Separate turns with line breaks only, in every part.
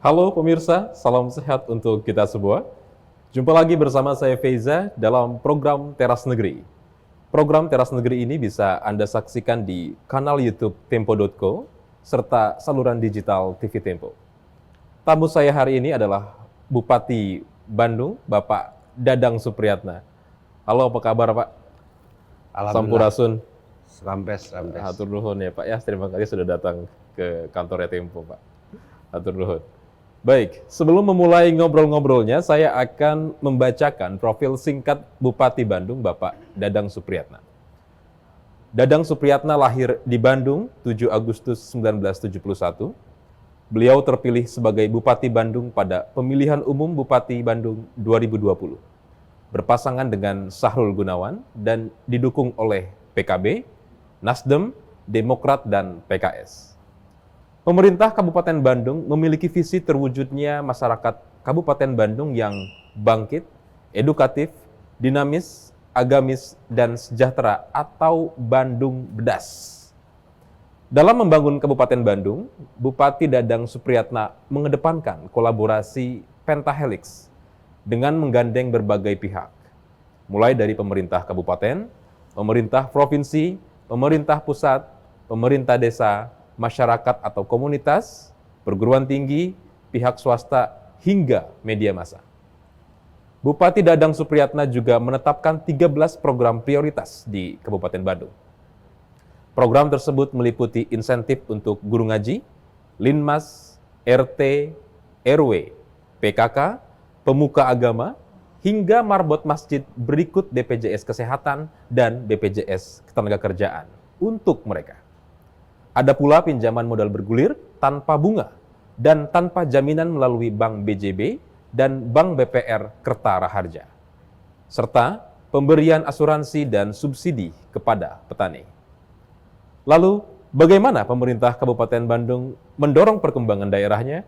Halo pemirsa, salam sehat untuk kita semua. Jumpa lagi bersama saya Feiza dalam program Teras Negeri. Program Teras Negeri ini bisa Anda saksikan di kanal YouTube Tempo.co serta saluran digital TV Tempo. Tamu saya hari ini adalah Bupati Bandung, Bapak Dadang Supriyatna. Halo, apa kabar Pak?
Alhamdulillah,
Sampurasun.
rampes.
Hatur nuhun ya Pak ya, terima kasih sudah datang ke kantornya Tempo Pak. Hatur nuhun. Baik, sebelum memulai ngobrol-ngobrolnya, saya akan membacakan profil singkat Bupati Bandung, Bapak Dadang Supriyatna. Dadang Supriyatna lahir di Bandung 7 Agustus 1971. Beliau terpilih sebagai Bupati Bandung pada pemilihan umum Bupati Bandung 2020. Berpasangan dengan Sahrul Gunawan dan didukung oleh PKB, Nasdem, Demokrat, dan PKS. Pemerintah Kabupaten Bandung memiliki visi terwujudnya masyarakat Kabupaten Bandung yang bangkit, edukatif, dinamis, agamis, dan sejahtera atau Bandung Bedas. Dalam membangun Kabupaten Bandung, Bupati Dadang Supriyatna mengedepankan kolaborasi pentahelix dengan menggandeng berbagai pihak, mulai dari pemerintah kabupaten, pemerintah provinsi, pemerintah pusat, pemerintah desa, masyarakat atau komunitas, perguruan tinggi, pihak swasta, hingga media massa. Bupati Dadang Supriyatna juga menetapkan 13 program prioritas di Kabupaten Bandung. Program tersebut meliputi insentif untuk guru ngaji, Linmas, RT, RW, PKK, pemuka agama, hingga marbot masjid berikut BPJS Kesehatan dan BPJS Ketenagakerjaan untuk mereka. Ada pula pinjaman modal bergulir tanpa bunga dan tanpa jaminan melalui Bank BJB dan Bank BPR Kerta Raharja, serta pemberian asuransi dan subsidi kepada petani. Lalu, bagaimana pemerintah Kabupaten Bandung mendorong perkembangan daerahnya?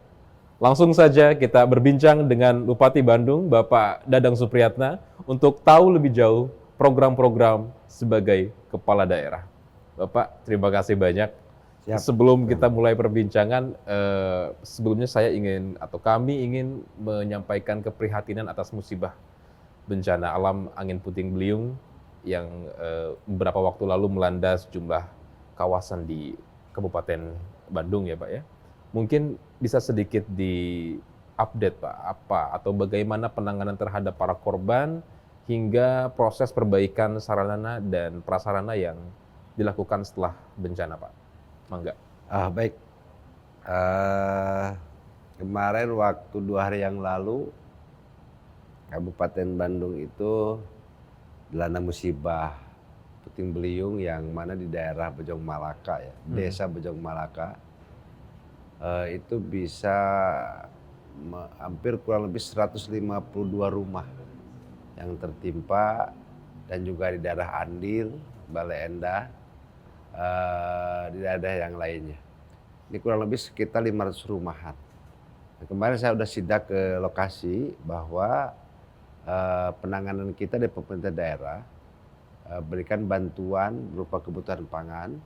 Langsung saja kita berbincang dengan Bupati Bandung, Bapak Dadang Supriyatna, untuk tahu lebih jauh program-program sebagai kepala daerah. Bapak, terima kasih banyak.
Siap.
Sebelum kita mulai perbincangan, sebelumnya saya ingin atau kami ingin menyampaikan keprihatinan atas musibah bencana alam angin puting beliung yang beberapa waktu lalu melanda sejumlah kawasan di Kabupaten Bandung ya Pak ya. Mungkin bisa sedikit di-update Pak, apa atau bagaimana penanganan terhadap para korban hingga proses perbaikan sarana dan prasarana yang dilakukan setelah bencana Pak. Mangga.
Baik. Kemarin waktu 2 hari yang lalu, Kabupaten Bandung itu dilanda musibah puting beliung yang mana di daerah Bojong Malaka ya, desa Bojong Malaka. Itu bisa hampir kurang lebih 152 rumah yang tertimpa, dan juga di daerah Andil, Bale Endah, di daerah yang lainnya. Ini kurang lebih sekitar 500 rumahan. Nah, kemarin saya sudah sidak ke lokasi bahwa penanganan kita dari pemerintah daerah berikan bantuan berupa kebutuhan pangan,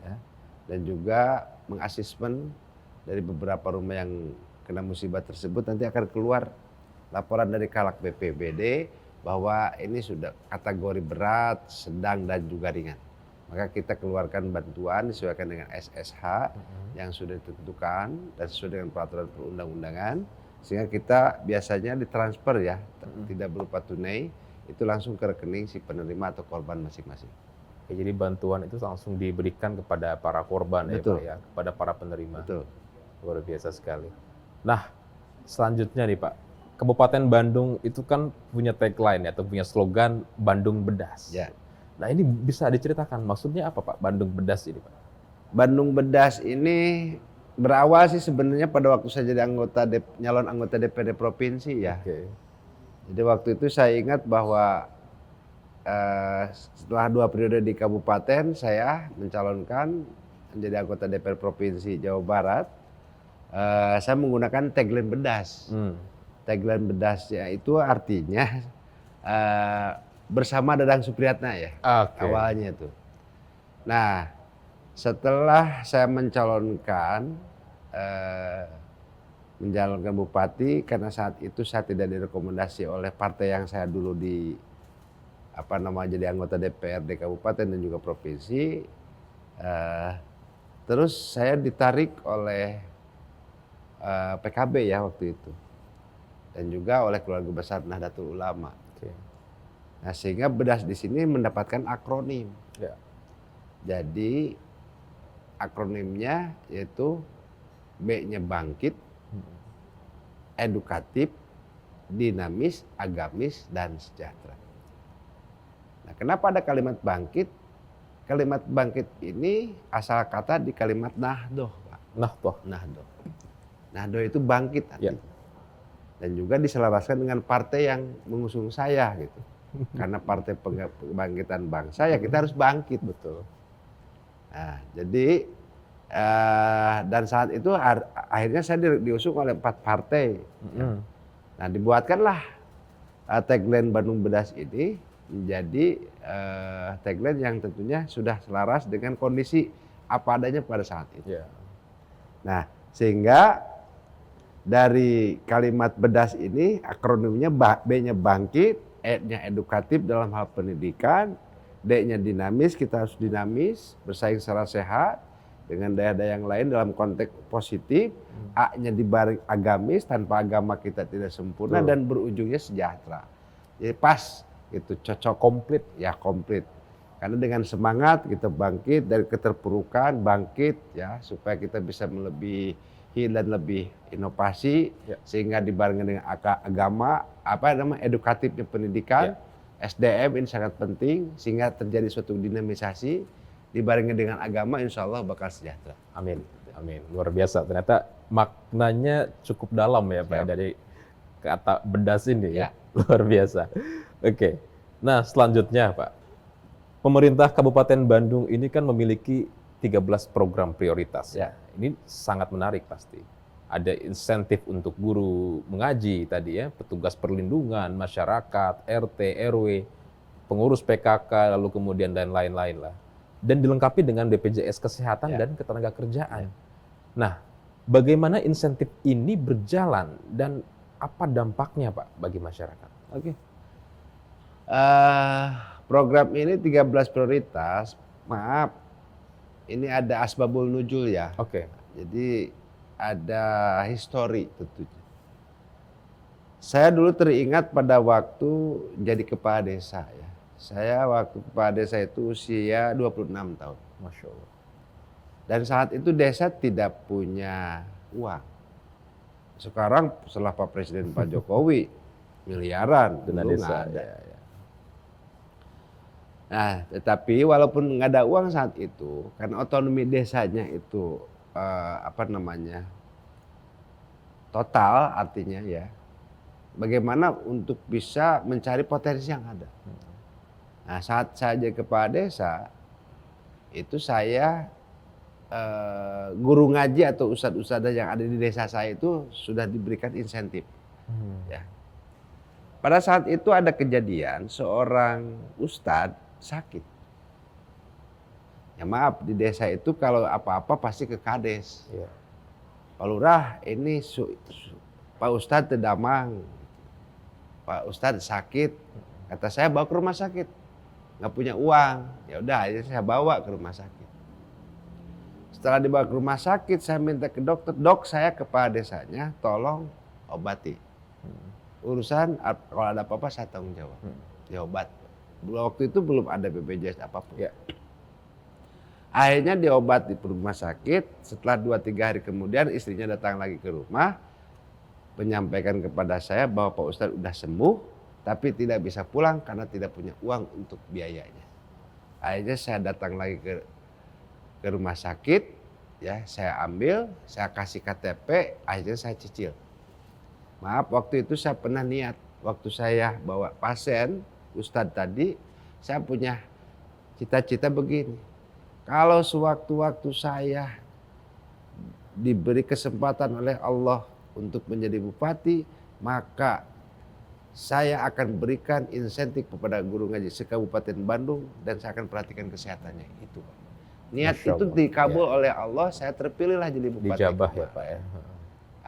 ya, dan juga mengasesmen dari beberapa rumah yang kena musibah tersebut. Nanti akan keluar laporan dari Kalak BPBD bahwa ini sudah kategori berat, sedang, dan juga ringan. Maka kita keluarkan bantuan disesuaikan dengan SSH yang sudah ditentukan dan sesuai dengan peraturan perundang-undangan, sehingga kita biasanya ditransfer ya, tidak berupa tunai, itu langsung ke rekening si penerima atau korban masing-masing.
Oke, jadi bantuan itu langsung diberikan kepada para korban.
Betul.
Ya Pak ya, kepada para penerima.
Betul.
Luar biasa sekali. Nah, selanjutnya nih Pak, Kabupaten Bandung itu kan punya tagline atau punya slogan Bandung Bedas.
Ya.
Nah, ini bisa diceritakan maksudnya apa Pak, Bandung Bedas ini Pak?
Bandung Bedas ini berawal sih sebenarnya pada waktu saya jadi nyalon anggota DPRD provinsi ya.
Oke.
Jadi waktu itu saya ingat bahwa setelah 2 periode di kabupaten, saya mencalonkan menjadi anggota DPR Provinsi Jawa Barat. Saya menggunakan tagline Bedas. Tagline Bedasnya itu artinya bersama Dadang Supriyatna ya.
Oke.
Awalnya itu. Nah, setelah saya mencalonkan menjalankan bupati karena saat itu saya tidak direkomendasi oleh partai yang saya dulu jadi anggota DPRD kabupaten dan juga provinsi. Terus saya ditarik oleh PKB ya waktu itu, dan juga oleh keluarga besar Nahdlatul Ulama.
Oke.
Nah, sehingga Bedas di sini mendapatkan akronim.
Ya.
Jadi akronimnya yaitu B-nya bangkit, edukatif, dinamis, agamis, dan sejahtera. Nah, kenapa ada kalimat bangkit? Kalimat bangkit ini asal kata di kalimat nahdoh, Pak. Nahdoh. Nahdoh itu bangkit artinya.
Ya.
Dan juga diselaraskan dengan partai yang mengusung saya gitu. Karena partai kebangkitan bangsa ya kita harus bangkit.
Betul.
Nah, jadi dan saat itu akhirnya saya diusung oleh 4 partai. Nah, dibuatkanlah tagline Bandung Bedas ini menjadi tagline yang tentunya sudah selaras dengan kondisi apa adanya pada saat itu.
Ya.
Nah, sehingga dari kalimat Bedas ini akronimnya B-nya bangkit, E-nya edukatif dalam hal pendidikan, D-nya dinamis, kita harus dinamis, bersaing secara sehat dengan daerah-daerah yang lain dalam konteks positif, A-nya dibaring agamis, tanpa agama kita tidak sempurna, dan berujungnya sejahtera. Jadi pas, itu cocok, komplit, ya komplit. Karena dengan semangat kita bangkit dari keterpurukan, bangkit ya supaya kita bisa melebihi dan lebih inovasi, sehingga dibarengi dengan agama, edukatifnya pendidikan, SDM ini sangat penting sehingga terjadi suatu dinamisasi, dibarengi dengan agama, insya Allah bakal sejahtera.
Amin, amin. Luar biasa. Ternyata maknanya cukup dalam ya Pak dari kata Bedas ini ya. Luar biasa. Oke. Nah, selanjutnya Pak, pemerintah Kabupaten Bandung ini kan memiliki 13 program prioritas.
Ya.
Ini sangat menarik pasti. Ada insentif untuk guru mengaji tadi ya, petugas perlindungan masyarakat, RT, RW, pengurus PKK, lalu kemudian dan lain-lain lah. Dan dilengkapi dengan BPJS Kesehatan dan Ketenagakerjaan. Nah, bagaimana insentif ini berjalan dan apa dampaknya Pak bagi masyarakat?
Oke. Program ini 13 prioritas, maaf, ini ada asbabul nuzul ya.
Oke.
Jadi ada histori tentunya. Saya dulu teringat pada waktu jadi kepala desa ya. Saya waktu kepala desa itu usia 26 tahun.
Masya Allah.
Dan saat itu desa tidak punya uang. Sekarang setelah Pak Presiden Pak Jokowi miliaran,
Dana
dulu
desa.
nggak ada.
Ya, ya.
Nah, tetapi walaupun nggak ada uang saat itu, karena otonomi desanya itu total, artinya ya, bagaimana untuk bisa mencari potensi yang ada. Nah, saat saya jadi kepala desa, itu saya guru ngaji atau ustadz-ustadzah yang ada di desa saya itu sudah diberikan insentif. Ya. Pada saat itu ada kejadian seorang ustadz sakit. Ya maaf, di desa itu kalau apa-apa pasti ke kades.
Ya.
Pak Lurah, ini Pak Ustadz terdamang, Pak Ustadz sakit. Kata saya bawa ke rumah sakit, nggak punya uang. Ya udah, saya bawa ke rumah sakit. Setelah dibawa ke rumah sakit, saya minta ke dokter, dok saya kepala desanya, tolong obati. Urusan kalau ada apa-apa saya tanggung jawab. Diobat. Waktu itu belum ada BPJS apapun.
Ya.
Akhirnya diobat di rumah sakit. Setelah 2-3 hari kemudian istrinya datang lagi ke rumah, menyampaikan kepada saya bahwa Pak Ustadz udah sembuh, tapi tidak bisa pulang karena tidak punya uang untuk biayanya. Akhirnya saya datang lagi ke rumah sakit, ya saya ambil, saya kasih KTP, akhirnya saya cicil. Maaf, waktu itu saya pernah niat, waktu saya bawa pasien Ustadz tadi, saya punya cita-cita begini. Kalau sewaktu-waktu saya diberi kesempatan oleh Allah untuk menjadi bupati, maka saya akan berikan insentif kepada guru ngaji se-Kabupaten Bandung dan saya akan perhatikan kesehatannya. Itu. Niat itu dikabul oleh Allah, saya terpilihlah jadi bupati.
Dijabah ya Pak ya.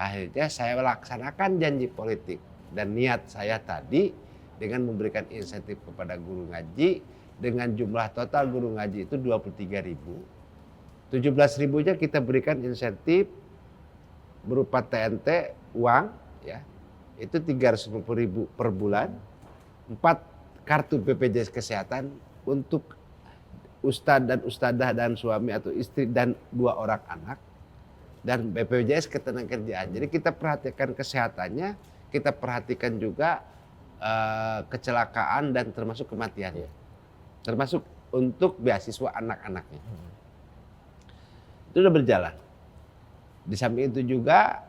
Akhirnya saya laksanakan janji politik dan niat saya tadi dengan memberikan insentif kepada guru ngaji dengan jumlah total guru ngaji itu 23.000. 17.000-nya kita berikan insentif berupa TNT uang ya. Itu 350.000 per bulan. 4 kartu BPJS kesehatan untuk ustadz dan ustadzah dan suami atau istri dan 2 orang anak. Dan BPJS ketenagakerjaan. Jadi kita perhatikan kesehatannya, kita perhatikan juga kecelakaan dan termasuk kematiannya. Termasuk untuk beasiswa anak-anaknya. Itu sudah berjalan. Di samping itu juga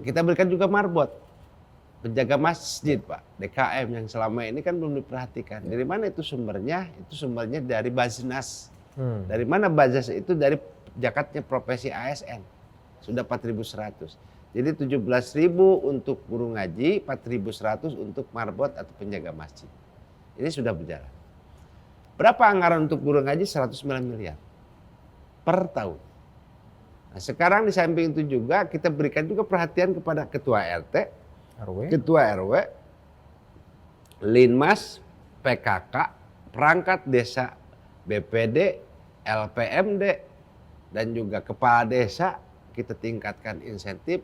kita berikan juga marbot. Penjaga masjid Pak, DKM yang selama ini kan belum diperhatikan. Dari mana itu sumbernya? Itu sumbernya dari Baznas. Dari mana Baznas itu? Dari jakatnya profesi ASN. Sudah 4.100. Jadi 17.000 untuk guru ngaji, 4.100 untuk marbot atau penjaga masjid. Ini sudah berjalan. Berapa anggaran untuk guru ngaji? 109 miliar per tahun. Nah, sekarang di samping itu juga kita berikan juga perhatian kepada ketua RT, ketua RW, Linmas, PKK, perangkat desa, BPD, LPMD, dan juga kepala desa. Kita tingkatkan insentif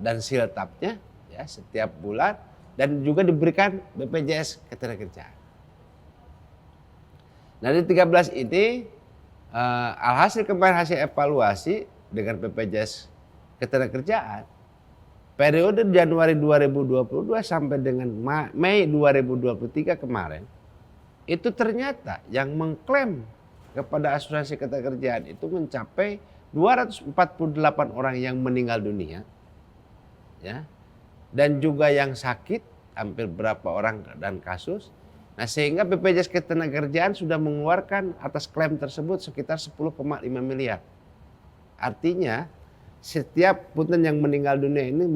dan siltapnya ya setiap bulan, dan juga diberikan BPJS ketenagakerjaan. Nah, di 13 ini alhasil kemarin hasil evaluasi dengan BPJS ketenagakerjaan periode Januari 2022 sampai dengan Mei 2023 kemarin, itu ternyata yang mengklaim kepada asuransi ketenagakerjaan itu mencapai 248 orang yang meninggal dunia, ya, dan juga yang sakit hampir berapa orang dan kasus. Nah, sehingga BPJS Ketenagakerjaan sudah mengeluarkan atas klaim tersebut sekitar 10,5 miliar. Artinya setiap punten yang meninggal dunia ini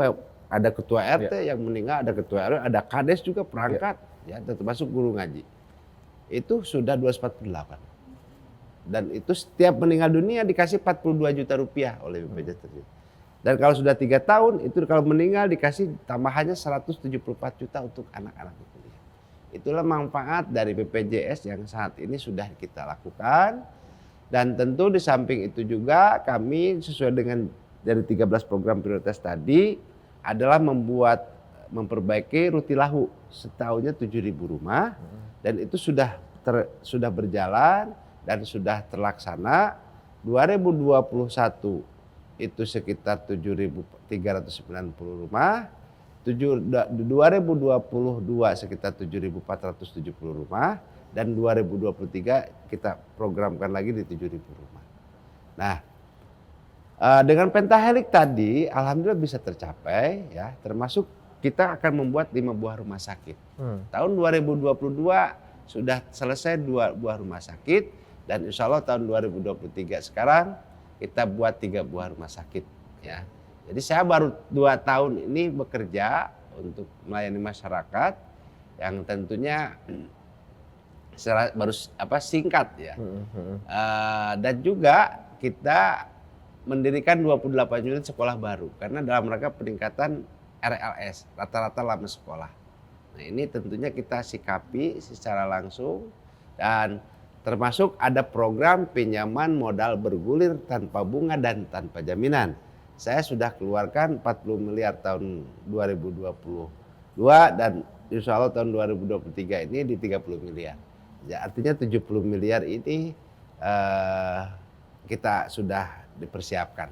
ada ketua RT yang meninggal, ada ketua RW, ada kades juga perangkat, ya, termasuk guru ngaji. Itu sudah 248. Dan itu setiap meninggal dunia dikasih 42 juta rupiah oleh BPJS tersebut. Dan kalau sudah 3 tahun itu kalau meninggal dikasih tambahannya 174 juta untuk anak-anak itu. Itulah manfaat dari BPJS yang saat ini sudah kita lakukan. Dan tentu di samping itu juga kami sesuai dengan dari 13 program prioritas tadi adalah memperbaiki Rutilahu setahunnya 7.000 rumah, dan itu sudah berjalan dan sudah terlaksana. 2021 itu sekitar 7.390 rumah, 2022 sekitar 7.470 rumah, dan 2023 kita programkan lagi di 7.000 rumah. Nah, dengan pentahelik tadi alhamdulillah bisa tercapai, ya, termasuk kita akan membuat 5 buah rumah sakit. Tahun 2022 sudah selesai 2 buah rumah sakit, dan insya Allah tahun 2023 sekarang kita buat 3 buah rumah sakit, ya. Jadi saya baru 2 tahun ini bekerja untuk melayani masyarakat yang tentunya baru singkat, ya. Dan juga kita mendirikan 28 unit sekolah baru karena dalam rangka peningkatan RLS, rata-rata lama sekolah. Nah, ini tentunya kita sikapi secara langsung, dan termasuk ada program pinjaman modal bergulir tanpa bunga dan tanpa jaminan. Saya sudah keluarkan 40 miliar tahun 2022 dan insya Allah tahun 2023 ini di 30 miliar. Ya, artinya 70 miliar ini kita sudah dipersiapkan.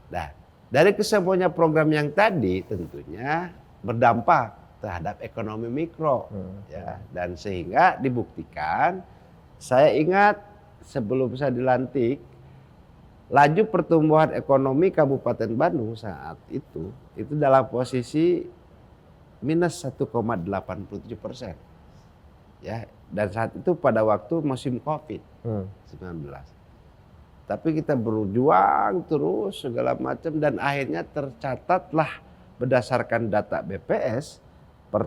Nah, dari kesemuanya program yang tadi tentunya berdampak terhadap ekonomi mikro, ya, dan sehingga dibuktikan. Saya ingat sebelum saya dilantik, laju pertumbuhan ekonomi Kabupaten Bandung saat itu dalam posisi minus 1,87%. Ya, dan saat itu pada waktu musim COVID-19. Tapi kita berjuang terus segala macam, dan akhirnya tercatatlah berdasarkan data BPS per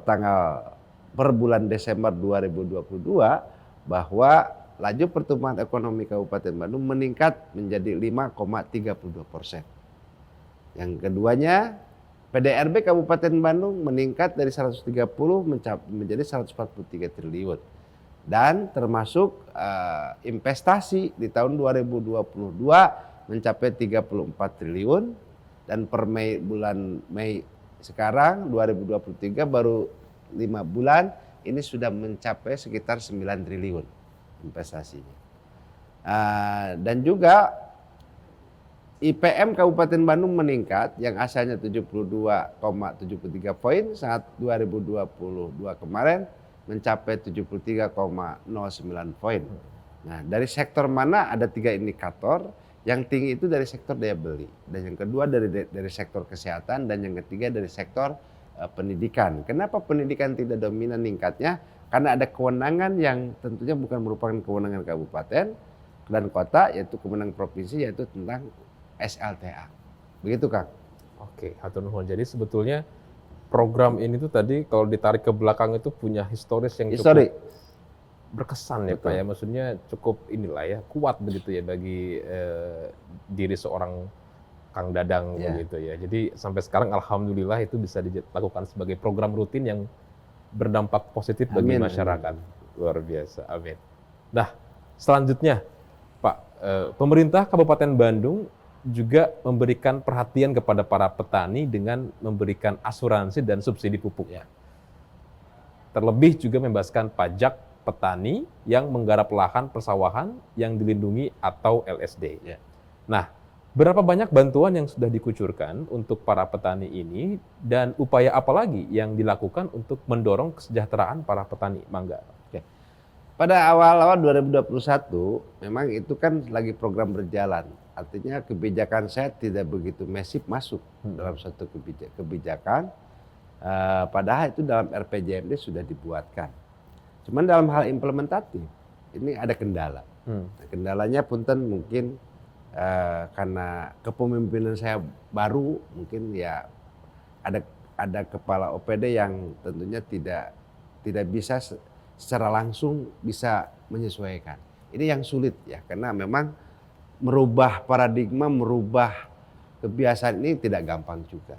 bulan Desember 2022 bahwa laju pertumbuhan ekonomi Kabupaten Bandung meningkat menjadi 5,32%. Yang keduanya, PDRB Kabupaten Bandung meningkat dari 130 menjadi 143 triliun. Dan termasuk investasi di tahun 2022 mencapai 34 triliun. Dan per bulan Mei sekarang 2023 baru 5 bulan ini sudah mencapai sekitar 9 triliun investasinya. Dan juga IPM Kabupaten Bandung meningkat yang asalnya 72,73 poin saat 2022 kemarin mencapai 73,09 poin. Nah, dari sektor mana ada 3 indikator. Yang tinggi itu dari sektor daya beli, dan yang kedua dari sektor kesehatan, dan yang ketiga dari sektor pendidikan. Kenapa pendidikan tidak dominan meningkatnya? Karena ada kewenangan yang tentunya bukan merupakan kewenangan kabupaten dan kota, yaitu kewenangan provinsi, yaitu tentang SLTA. Begitu, Kang.
Oke, hatur nuhun. Jadi sebetulnya program ini tuh tadi kalau ditarik ke belakang itu punya historis yang cukup berkesan ya, Pak ya. Maksudnya cukup inilah ya, kuat begitu ya bagi diri seorang Kang Dadang begitu ya. Jadi sampai sekarang alhamdulillah itu bisa dilakukan sebagai program rutin yang berdampak positif bagi masyarakat. Luar biasa. Amin. Nah, selanjutnya Pak, pemerintah Kabupaten Bandung juga memberikan perhatian kepada para petani dengan memberikan asuransi dan subsidi pupuk. Terlebih juga membebaskan pajak petani yang menggarap lahan persawahan yang dilindungi atau LSD. Nah, berapa banyak bantuan yang sudah dikucurkan untuk para petani ini dan upaya apa lagi yang dilakukan untuk mendorong kesejahteraan para petani mangga?
Pada awal-awal 2021 memang itu kan lagi program berjalan. Artinya kebijakan saya tidak begitu masif masuk dalam satu kebijakan. Padahal itu dalam RPJMD sudah dibuatkan. Cuman dalam hal implementatif ini ada kendala. Nah, kendalanya punten mungkin karena kepemimpinan saya baru, mungkin ya ada kepala OPD yang tentunya tidak bisa secara langsung bisa menyesuaikan. Ini yang sulit ya, karena memang merubah paradigma, merubah kebiasaan ini tidak gampang juga.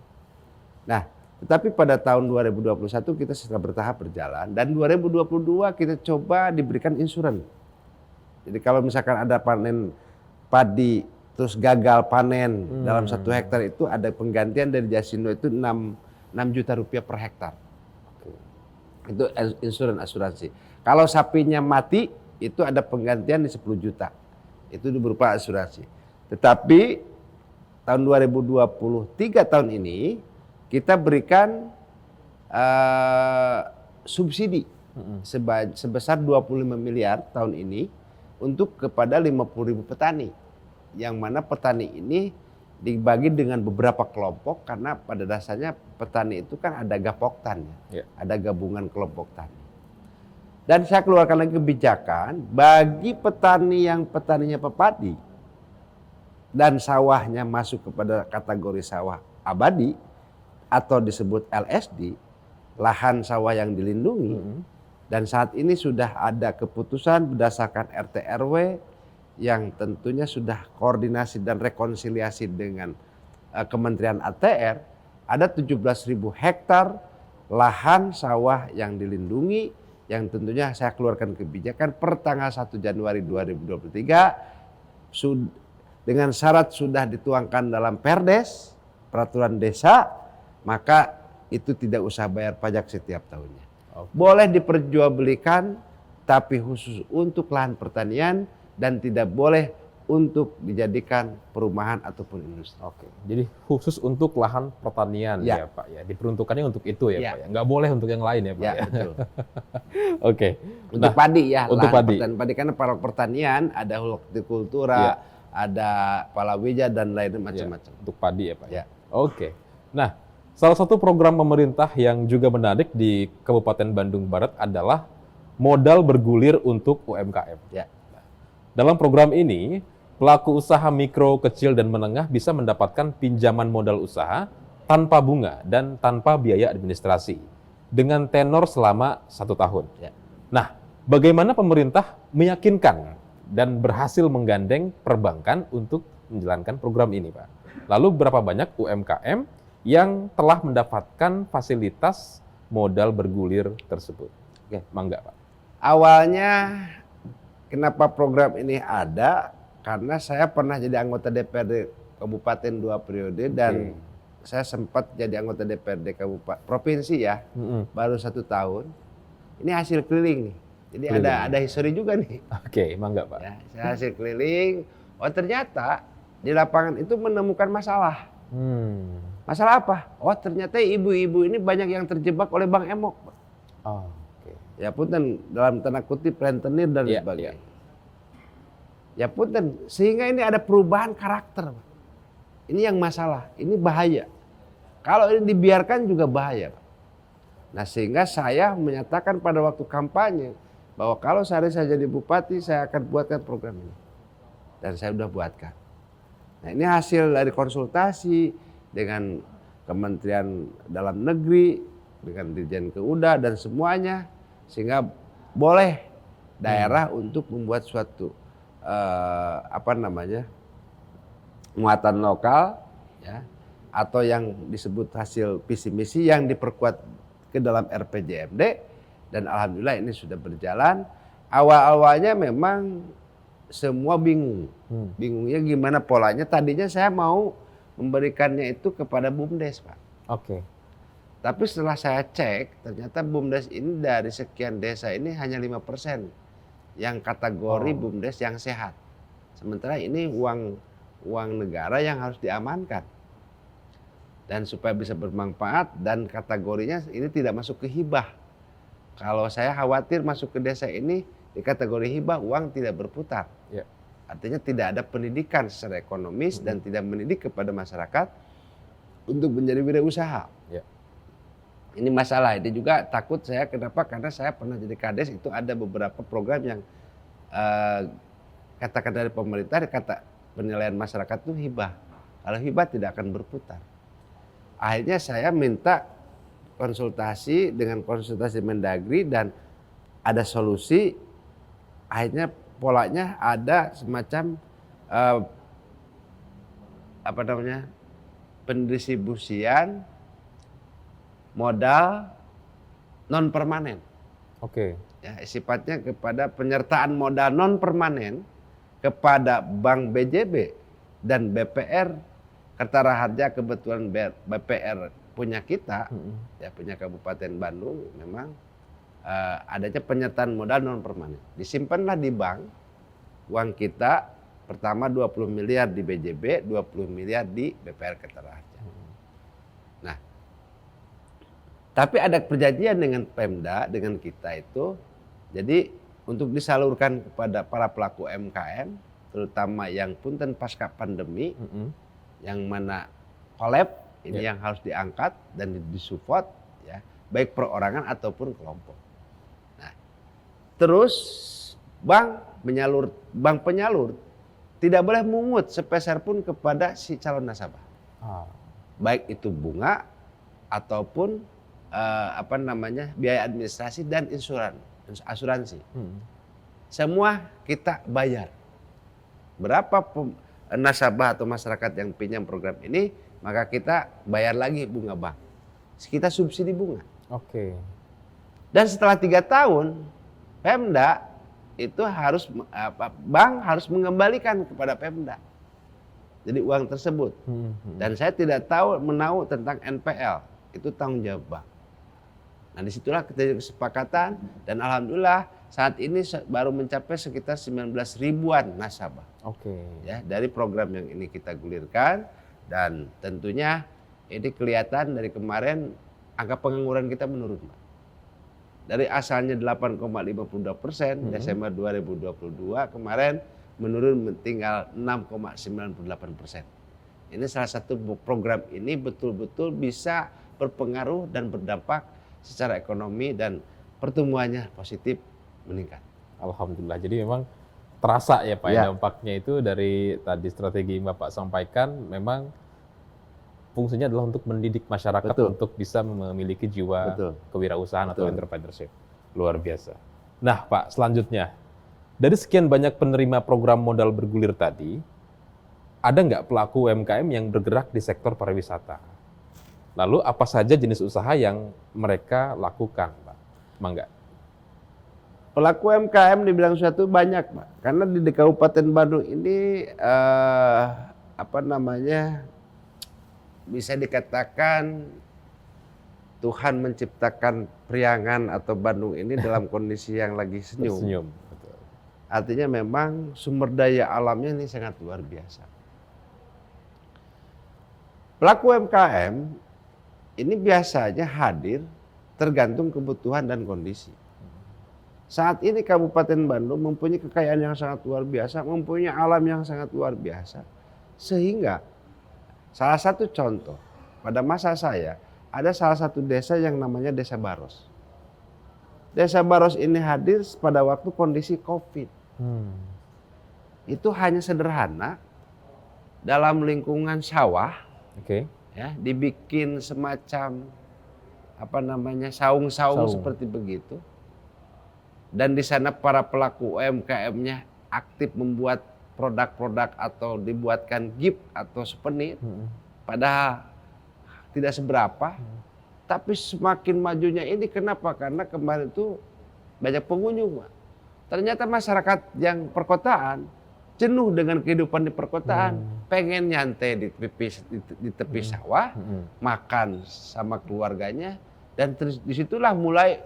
Nah, tetapi pada tahun 2021 kita setelah bertahap berjalan, dan 2022 kita coba diberikan insuran. Jadi kalau misalkan ada panen padi terus gagal panen dalam 1 hektar, itu ada penggantian dari Jasindo itu 6 juta rupiah per hektar. Itu insuran asuransi. Kalau sapinya mati itu ada penggantian di 10 juta. Itu berupa asuransi. Tetapi tahun 2023 tahun ini kita berikan subsidi sebesar 25 miliar tahun ini untuk kepada 50.000 petani. Yang mana petani ini dibagi dengan beberapa kelompok, karena pada dasarnya petani itu kan ada gapoktan, ada gabungan kelompok tani. Dan saya keluarkan lagi kebijakan bagi petani yang petaninya pepadi dan sawahnya masuk kepada kategori sawah abadi atau disebut LSD, lahan sawah yang dilindungi. Dan saat ini sudah ada keputusan berdasarkan RT RW yang tentunya sudah koordinasi dan rekonsiliasi dengan Kementerian ATR, ada 17.000 hektar lahan sawah yang dilindungi, yang tentunya saya keluarkan kebijakan per tanggal 1 Januari 2023 dengan syarat sudah dituangkan dalam Perdes, peraturan desa, maka itu tidak usah bayar pajak setiap tahunnya. Boleh diperjualbelikan, tapi khusus untuk lahan pertanian, dan tidak boleh untuk dijadikan perumahan ataupun industri.
Jadi khusus untuk lahan pertanian ya Pak ya, diperuntukannya untuk itu ya Pak ya, nggak boleh untuk yang lain ya Pak ya.
Betul.
Untuk
padi ya,
untuk padi.
Karena para pertanian ada hortikultura, ada palawija dan lainnya macam-macam.
Untuk padi ya Pak ya. Nah, salah satu program pemerintah yang juga menarik di Kabupaten Bandung Barat adalah modal bergulir untuk UMKM. Dalam program ini, pelaku usaha mikro, kecil, dan menengah bisa mendapatkan pinjaman modal usaha tanpa bunga dan tanpa biaya administrasi dengan tenor selama 1 tahun. Nah, bagaimana pemerintah meyakinkan dan berhasil menggandeng perbankan untuk menjalankan program ini, Pak? Lalu berapa banyak UMKM yang telah mendapatkan fasilitas modal bergulir tersebut? Oke, mangga Pak.
Awalnya kenapa program ini ada? Karena saya pernah jadi anggota DPRD Kabupaten 2 periode dan saya sempat jadi anggota DPRD Kabupaten Provinsi ya, baru 1 tahun. Ini hasil keliling nih. Jadi ada history juga nih.
Oke, mangga Pak.
Ya, saya hasil keliling. Oh ternyata di lapangan itu menemukan masalah. Masalah apa? Oh ternyata ibu-ibu ini banyak yang terjebak oleh Bank Emok.
Oh, oke.
Ya punten dalam tanda kutip rentenir dan
Iya,
sebagainya. Ya punten sehingga ini ada perubahan karakter. Pak. Ini yang masalah, ini bahaya. Kalau ini dibiarkan juga bahaya. Pak. Nah sehingga saya menyatakan pada waktu kampanye bahwa kalau saya jadi bupati saya akan buatkan program ini. Dan saya sudah buatkan. Nah ini hasil dari konsultasi dengan Kementerian Dalam Negeri, dengan Dirjen Keuda dan semuanya. Sehingga boleh daerah untuk membuat suatu muatan lokal ya, atau yang disebut hasil visi misi yang diperkuat ke dalam RPJMD dan alhamdulillah ini sudah berjalan. Awal-awalnya memang semua bingung. Bingungnya gimana polanya. Tadinya saya mau memberikannya itu kepada BUMDes, Pak.
Oke.
Tapi setelah saya cek, ternyata BUMDes ini dari sekian desa ini hanya 5% yang kategori BUMDes yang sehat. Sementara ini uang negara yang harus diamankan. Dan supaya bisa bermanfaat dan kategorinya ini tidak masuk ke hibah. Kalau saya khawatir masuk ke desa ini di kategori hibah uang tidak berputar.
Ya.
Artinya tidak ada pendidikan secara ekonomis dan tidak mendidik kepada masyarakat untuk menjadi wirausaha.
Ya.
Ini masalah. Ini juga takut saya kenapa? Karena saya pernah jadi kades itu ada beberapa program yang kata-kata dari pemerintah kata penilaian masyarakat itu hibah. Kalau hibah tidak akan berputar. Akhirnya saya minta konsultasi dengan konsultasi Mendagri dan ada solusi. Akhirnya polanya ada semacam pendistribusian modal non permanen.
Oke.
Ya, sifatnya kepada penyertaan modal non permanen kepada Bank BJB dan BPR Kertara Harja. Kebetulan BPR punya kita, ya punya Kabupaten Bandung, memang adanya penyertaan modal non permanen. Disimpanlah di bank uang kita, pertama 20 miliar di BJB, 20 miliar di BPR Kertara Harja. Nah, tapi ada perjanjian dengan Pemda, dengan kita itu, jadi untuk disalurkan kepada para pelaku UMKM, terutama yang punten pasca pandemi, yang mana kolab, ini yang harus diangkat dan disupport, ya, baik perorangan ataupun kelompok. Nah, terus bank penyalur tidak boleh mungut sepeser pun kepada si calon nasabah, baik itu bunga ataupun biaya administrasi dan asuransi. Semua kita bayar. Berapa nasabah atau masyarakat yang pinjam program ini, maka kita bayar lagi bunga bank. Kita subsidi bunga.
Oke.
Dan setelah 3 tahun, Pemda itu bank harus mengembalikan kepada Pemda. Jadi uang tersebut. Dan saya tidak menahu tentang NPL. Itu tanggung jawab bank. Nah disitulah kita kesepakatan dan alhamdulillah saat ini baru mencapai sekitar 19 ribuan nasabah.
Oke.
Ya, dari program yang ini kita gulirkan dan tentunya ini kelihatan dari kemarin angka pengangguran kita menurun. Dari asalnya 8,52% Desember 2022 kemarin menurun tinggal 6,98%. Ini salah satu program ini betul-betul bisa berpengaruh dan berdampak secara ekonomi dan pertumbuhannya positif meningkat.
Alhamdulillah. Jadi memang terasa ya Pak
Ya.
dampaknya itu dari tadi strategi yang Bapak sampaikan memang fungsinya adalah untuk mendidik masyarakat untuk bisa memiliki jiwa kewirausahaan atau entrepreneurship. Luar biasa. Nah Pak, selanjutnya dari sekian banyak penerima program modal bergulir tadi, ada nggak pelaku UMKM yang bergerak di sektor pariwisata? Lalu apa saja jenis usaha yang mereka lakukan, Pak? Mangga.
Pelaku UMKM di bidang suatu banyak, Pak. Karena di Kabupaten Bandung ini bisa dikatakan Tuhan menciptakan Priangan atau Bandung ini dalam kondisi yang lagi senyum.
Senyum. Betul.
Artinya memang sumber daya alamnya ini sangat luar biasa. Pelaku UMKM ini biasanya hadir tergantung kebutuhan dan kondisi. Saat ini Kabupaten Bandung mempunyai kekayaan yang sangat luar biasa, mempunyai alam yang sangat luar biasa. Sehingga salah satu contoh, pada masa saya, ada salah satu desa yang namanya Desa Baros. Desa Baros ini hadir pada waktu kondisi COVID. Itu hanya sederhana, dalam lingkungan sawah,
Oke.
ya, dibikin semacam saung-saung seperti begitu. Dan di sana para pelaku UMKM-nya aktif membuat produk-produk atau dibuatkan gift atau souvenir. Padahal tidak seberapa. Tapi semakin majunya ini kenapa? Karena kemarin itu banyak pengunjung, Pak. Ternyata masyarakat yang perkotaan jenuh dengan kehidupan di perkotaan, pengen nyantai di tepi sawah, makan sama keluarganya, dan disitulah mulai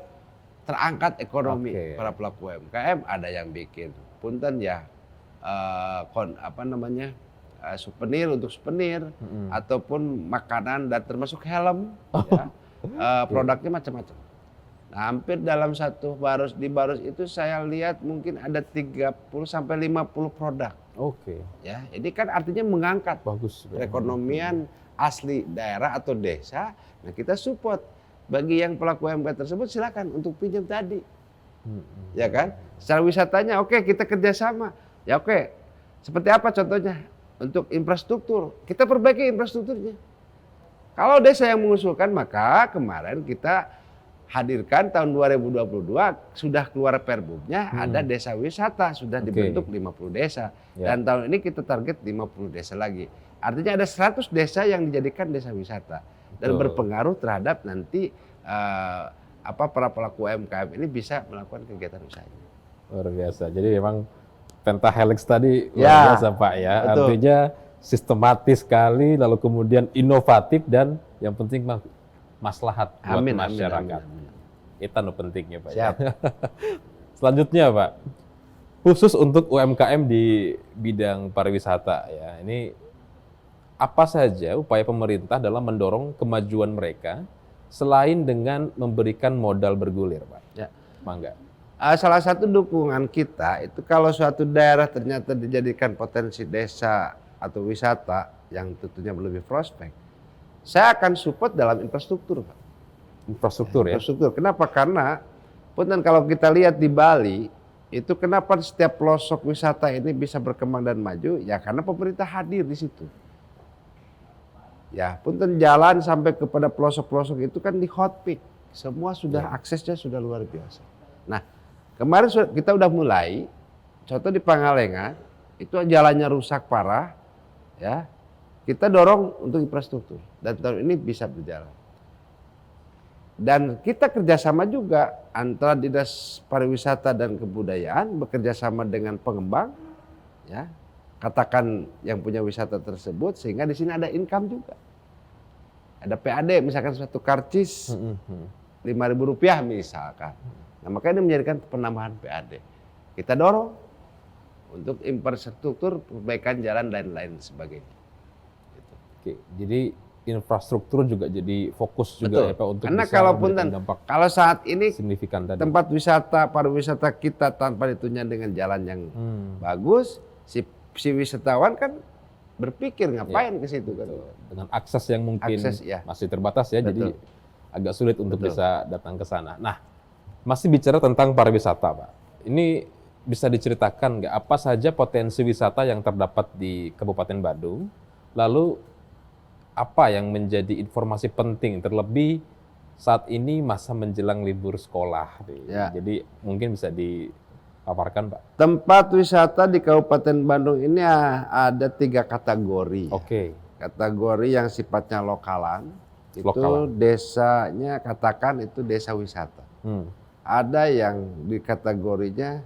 terangkat ekonomi para pelaku UMKM. Ada yang bikin punten ya souvenir untuk souvenir ataupun makanan dan termasuk helm, ya. Produknya macam-macam. Nah, hampir dalam satu di Baros itu saya lihat mungkin ada 30 sampai 50 produk.
Oke.
Ya, ini kan artinya mengangkat
Bagus.
perekonomian asli daerah atau desa. Nah, kita support. Bagi yang pelaku UMKM tersebut silakan untuk pinjam tadi. Ya kan? Secara wisatanya oke, kita kerjasama. Ya oke. Seperti apa contohnya? Untuk infrastruktur, kita perbaiki infrastrukturnya. Kalau desa yang mengusulkan, maka kemarin kita hadirkan tahun 2022 sudah keluar perbumnya, ada desa wisata, sudah dibentuk 50 desa. Dan tahun ini kita target 50 desa lagi. Artinya ada 100 desa yang dijadikan desa wisata. Dan berpengaruh terhadap nanti para pelaku UMKM ini bisa melakukan kegiatan usahanya.
Luar biasa. Jadi memang pentahelix tadi luar biasa, Pak, ya.
Betul.
Artinya sistematis sekali, lalu kemudian inovatif, dan yang penting maslahat buat masyarakat. Itu pentingnya, Pak.
Siap.
Ya. Selanjutnya, Pak, khusus untuk UMKM di bidang pariwisata, ya. Ini apa saja upaya pemerintah dalam mendorong kemajuan mereka selain dengan memberikan modal bergulir, Pak?
Ya.
Mangga.
Salah satu dukungan kita itu kalau suatu daerah ternyata dijadikan potensi desa atau wisata yang tentunya lebih prospek, saya akan support dalam infrastruktur, Pak.
Infrastruktur, ya?
Infrastruktur. Kenapa? Karena kalau kita lihat di Bali, itu kenapa setiap pelosok wisata ini bisa berkembang dan maju? Ya karena pemerintah hadir di situ. Ya, punten jalan sampai kepada pelosok-pelosok itu kan di hot peak. Semua sudah aksesnya sudah luar biasa. Nah, kemarin kita udah mulai, contoh di Pangalengan, itu jalannya rusak parah, ya. Kita dorong untuk infrastruktur dan tahun ini bisa berjalan. Dan kita kerjasama juga antara Dinas Pariwisata dan Kebudayaan bekerja sama dengan pengembang, ya. Katakan yang punya wisata tersebut, sehingga di sini ada income juga. Ada PAD, misalkan satu karcis Rp5.000 misalkan. Nah, makanya ini menjadikan penambahan PAD. Kita dorong untuk infrastruktur, perbaikan jalan dan lain sebagainya. Gitu.
Oke, jadi infrastruktur juga jadi fokus juga, ya, Pak, untuk
karena
bisa
kalaupun
memberikan dampak
kalau saat ini
signifikan tadi.
tempat wisata pariwisata kita tanpa ditunjang dengan jalan yang bagus, si wisatawan kan berpikir ngapain ke situ kan.
Dengan akses yang mungkin masih terbatas, ya. Jadi agak sulit untuk bisa datang ke sana. Nah, masih bicara tentang pariwisata, Pak. Ini bisa diceritakan nggak apa saja potensi wisata yang terdapat di Kabupaten Bandung? Lalu apa yang menjadi informasi penting terlebih saat ini masa menjelang libur sekolah? Jadi mungkin bisa Paparkan, Pak.
Tempat wisata di Kabupaten Bandung ini ada 3 kategori.
Oke.
Kategori yang sifatnya lokalan, itu
Lokalan.
desanya katakan itu desa wisata. Ada yang di kategorinya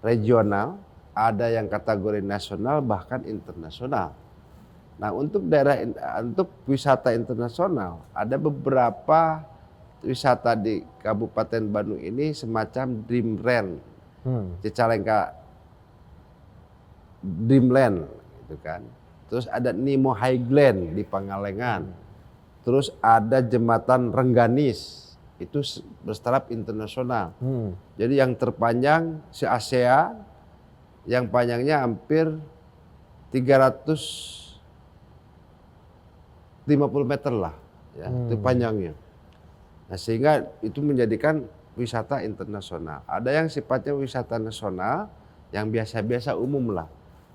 regional, ada yang kategori nasional bahkan internasional. Nah, untuk untuk wisata internasional ada beberapa wisata di Kabupaten Bandung ini semacam Dreamland, Cicalengka Dreamland gitu kan. Terus ada Nemo Highland di Pangalengan. Terus ada Jembatan Rengganis, itu bertaraf internasional. Jadi yang terpanjang se-ASEAN, yang panjangnya hampir 350 meter lah, ya, itu panjangnya. Nah, sehingga itu menjadikan wisata internasional. Ada yang sifatnya wisata nasional, yang biasa-biasa umum lah.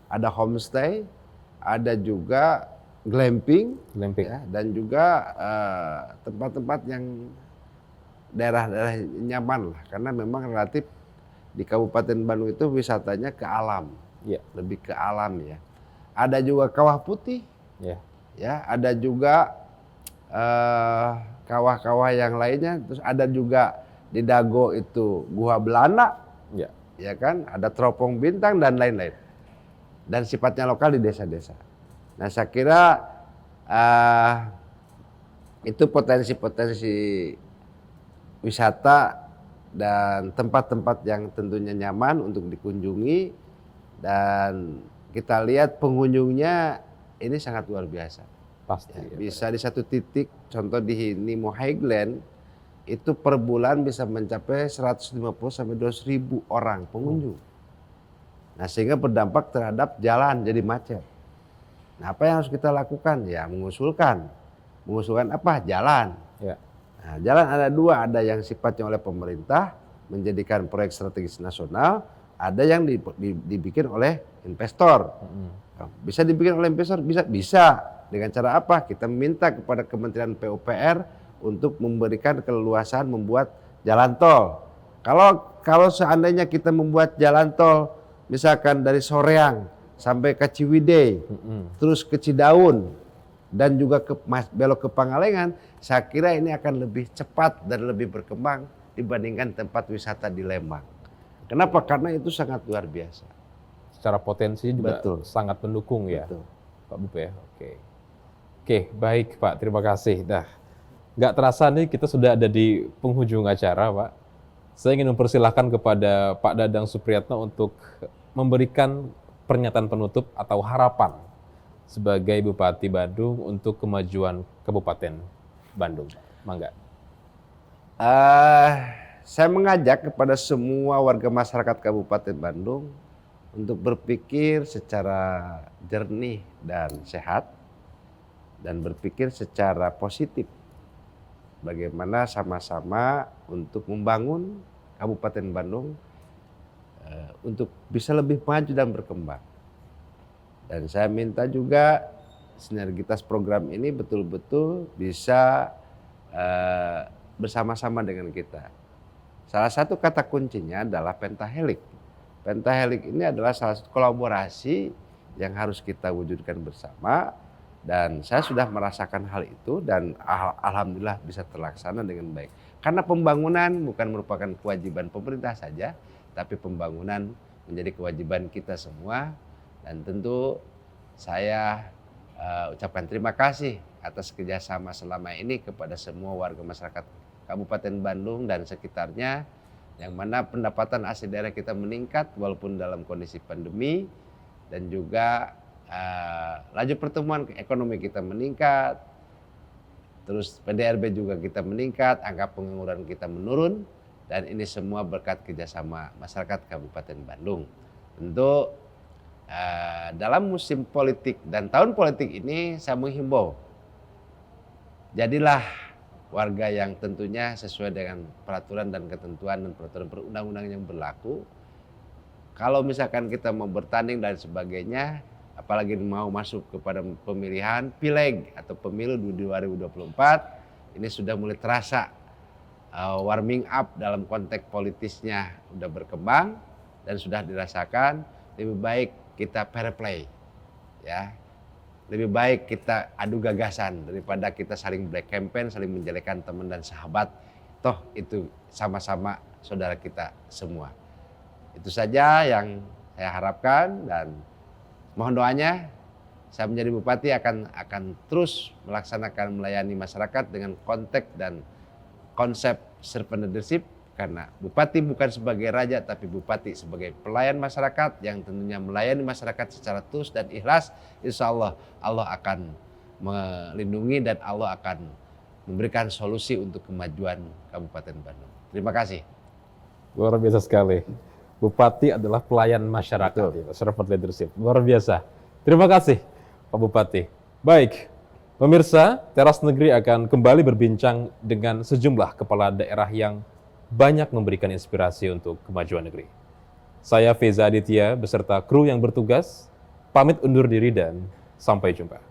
Ada homestay, ada juga glamping. Ya, dan juga tempat-tempat yang daerah-daerah nyaman lah. Karena memang relatif di Kabupaten Bandung itu wisatanya ke alam, lebih ke alam ya. Ada juga Kawah Putih, ya, ada juga kawah-kawah yang lainnya, terus ada juga di Dago itu Gua Belanda, ya kan, ada Teropong Bintang dan lain-lain. Dan sifatnya lokal di desa-desa. Nah, saya kira itu potensi-potensi wisata dan tempat-tempat yang tentunya nyaman untuk dikunjungi, dan kita lihat pengunjungnya ini sangat luar biasa.
Pasti.
Ya, bisa di satu titik, contoh di Nemo Highland, itu per bulan bisa mencapai 150 sampai 200 ribu orang pengunjung. Nah, sehingga berdampak terhadap jalan jadi macet. Nah, apa yang harus kita lakukan? Ya, mengusulkan apa? Jalan. Nah, jalan ada 2, ada yang sifatnya oleh pemerintah menjadikan proyek strategis nasional, ada yang dibikin oleh investor. Bisa dibikin oleh investor, bisa. Dengan cara apa? Kita minta kepada Kementerian PUPR untuk memberikan keleluasan membuat jalan tol. Kalau seandainya kita membuat jalan tol, misalkan dari Soreang sampai ke Ciwidey, terus ke Cidaun, dan juga belok ke Pangalengan, saya kira ini akan lebih cepat dan lebih berkembang dibandingkan tempat wisata di Lembang. Kenapa? Karena itu sangat luar biasa.
Secara potensi juga sangat mendukung ya, Pak Bupe. Oke, baik Pak, terima kasih. Nah, nggak terasa nih kita sudah ada di penghujung acara, Pak. Saya ingin mempersilahkan kepada Pak Dadang Supriyatno untuk memberikan pernyataan penutup atau harapan sebagai Bupati Bandung untuk kemajuan Kabupaten Bandung. Mangga.
Saya mengajak kepada semua warga masyarakat Kabupaten Bandung untuk berpikir secara jernih dan sehat, dan berpikir secara positif. Bagaimana sama-sama untuk membangun Kabupaten Bandung untuk bisa lebih maju dan berkembang. Dan saya minta juga sinergitas program ini betul-betul bisa bersama-sama dengan kita. Salah satu kata kuncinya adalah pentahelik. Pentahelik ini adalah salah satu kolaborasi yang harus kita wujudkan bersama, dan saya sudah merasakan hal itu dan alhamdulillah bisa terlaksana dengan baik. Karena pembangunan bukan merupakan kewajiban pemerintah saja, tapi pembangunan menjadi kewajiban kita semua. Dan tentu saya ucapkan terima kasih atas kerjasama selama ini kepada semua warga masyarakat Kabupaten Bandung dan sekitarnya, yang mana pendapatan asli daerah kita meningkat walaupun dalam kondisi pandemi, dan juga laju pertumbuhan ekonomi kita meningkat, terus PDRB juga kita meningkat, angka pengangguran kita menurun, dan ini semua berkat kerjasama masyarakat Kabupaten Bandung. Tentu dalam musim politik dan tahun politik ini saya menghimbau, jadilah warga yang tentunya sesuai dengan peraturan dan ketentuan dan peraturan perundang-undangan yang berlaku. Kalau misalkan kita mau bertanding dan sebagainya, apalagi mau masuk kepada pemilihan pileg atau pemilu 2024, ini sudah mulai terasa warming up dalam konteks politisnya udah berkembang dan sudah dirasakan, lebih baik kita fair play, ya. Lebih baik kita adu gagasan daripada kita saling black campaign, saling menjelekkan teman dan sahabat. Toh itu sama-sama saudara kita semua. Itu saja yang saya harapkan dan mohon doanya. Saya menjadi bupati akan terus melaksanakan melayani masyarakat dengan konteks dan konsep servant leadership, karena bupati bukan sebagai raja tapi bupati sebagai pelayan masyarakat yang tentunya melayani masyarakat secara tulus dan ikhlas. Insya Allah Allah akan melindungi dan Allah akan memberikan solusi untuk kemajuan Kabupaten Bandung. Terima kasih.
Luar biasa sekali. Bupati adalah pelayan masyarakat, ya, servant leadership. Luar biasa. Terima kasih Pak Bupati. Baik, pemirsa, Teras Negeri akan kembali berbincang dengan sejumlah kepala daerah yang banyak memberikan inspirasi untuk kemajuan negeri. Saya Feza Aditya beserta kru yang bertugas, pamit undur diri dan sampai jumpa.